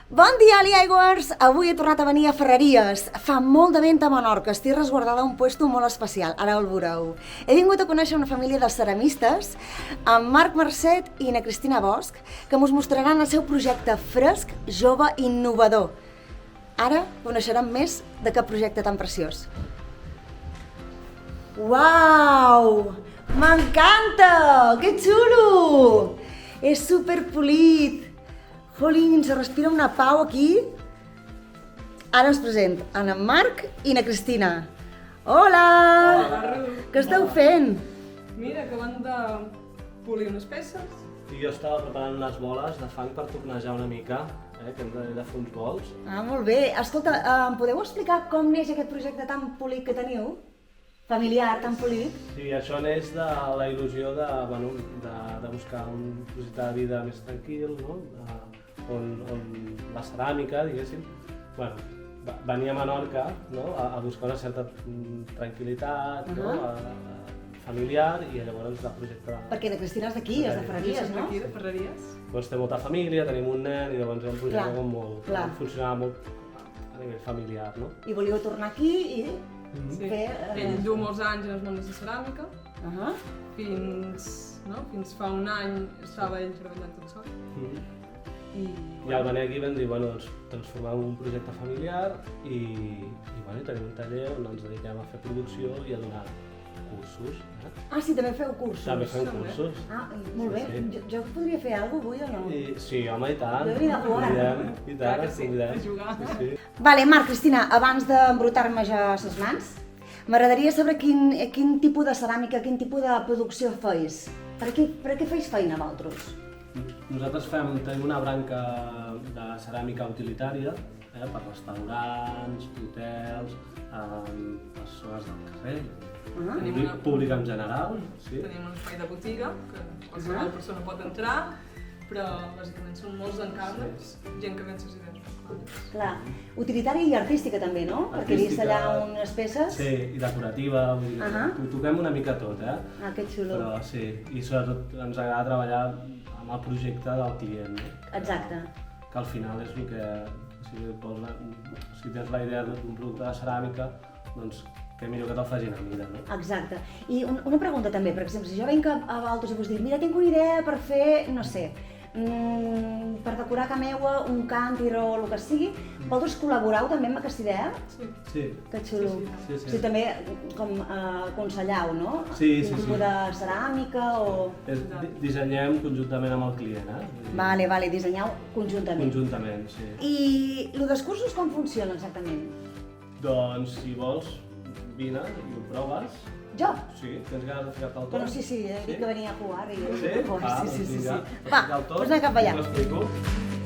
Bon dia, Aliaigüers! Avui he tornat a venir a Ferreries. Fa molt de vent a Menorca, estic resguardada a un puesto molt especial, ara el veureu. He vingut a conèixer una família de ceramistes, amb Marc Marcet i na Cristina Bosch, que mos mostraran el seu projecte fresc, jove i innovador. Ara coneixeran més d'aquest projecte tan preciós. Uau! M'encanta! Que xulo! És superpolit! Jolín, se respira una pau aquí. Ara us present en Marc i na Cristina. Hola! Hola, Ru. Què esteu fent? Mira, acabant de polir unes peces. I jo estava preparant unes boles de fang per tornejar una mica, que hem de fer uns bols. Ah, molt bé. Escolta, em podeu explicar com neix aquest projecte tan polit que teniu? Familiar, tan polit? Sí, això neix de la il·lusió de buscar un projecte de vida més tranquil, no? On la ceràmica, diguéssim, venia a Menorca, no? A buscar una certa tranquil·litat, no? Familiar, i llavors el projecte... Perquè la Cristina és d'aquí, és de Ferreries, no? D'aquí, de Ferreries. Doncs té molta família, tenim un nen, i llavors és un projecte Clar, molt... clar. funcionava molt a nivell familiar, no? I volíeu tornar aquí i Sí. fer... Ell du molts anys en els mons de ceràmica, Ahà. fins fa un any estava ell treballant tot sol. I al venir aquí vam dir, doncs transformar en un projecte familiar i tenim un taller on ens dediquem a fer producció i a donar cursos. Ah, sí, també feu cursos. També fem cursos. Ah, molt bé. Sí. Jo podria fer alguna cosa avui o no? Sí, home, i tant. Jo venia a jugar. I Clar tant, que sí, convidem. a jugar. Sí. Vale, Marc, Cristina, abans d'embrutar-me ja les mans, m'agradaria saber quin tipus de ceràmica, quin tipus de producció feis. Per què feis feina, vosaltres? Nosaltres tenim una branca de ceràmica utilitària per restaurants, hotels, les zones del carrer, públic en general. Sí. Tenim un espai de botiga, que qualsevol persona pot entrar, però bàsicament són molts encàrrecs, gent que ven les idees. Clar, utilitària i artística també, no? Perquè he vist allà unes peces. Sí, i decorativa, toquem una mica tot, Ah, que xulo. Però sí, i sobretot ens agrada treballar amb el projecte del client, no? Exacte. Que al final és el que, si tens la idea d'un producte de ceràmica, doncs que millor que te'l facin a mida, no? Exacte. I una pregunta també, per exemple, si jo venc a vosaltres i vos dic, mira, tinc una idea per fer, no sé, per decorar a casa meva un càntir o el que sigui, vosaltres col·laboreu també amb aquesta idea? Sí. Sí. Que xulo. Sí. O sigui, també com aconsellau, no? Sí. Un tipus de ceràmica o... Dissenyem conjuntament amb el client, Vale, dissenyeu conjuntament. Conjuntament, sí. I el dels cursos com funciona exactament? Doncs, si vols, vine i ho proves. Jo? Sí, tens ganes de ficar-te al torn? Bueno, sí, he dit que venia a jugar i... Sí? Sí. Va, Vinga, doncs anem cap allà. t'ho explico.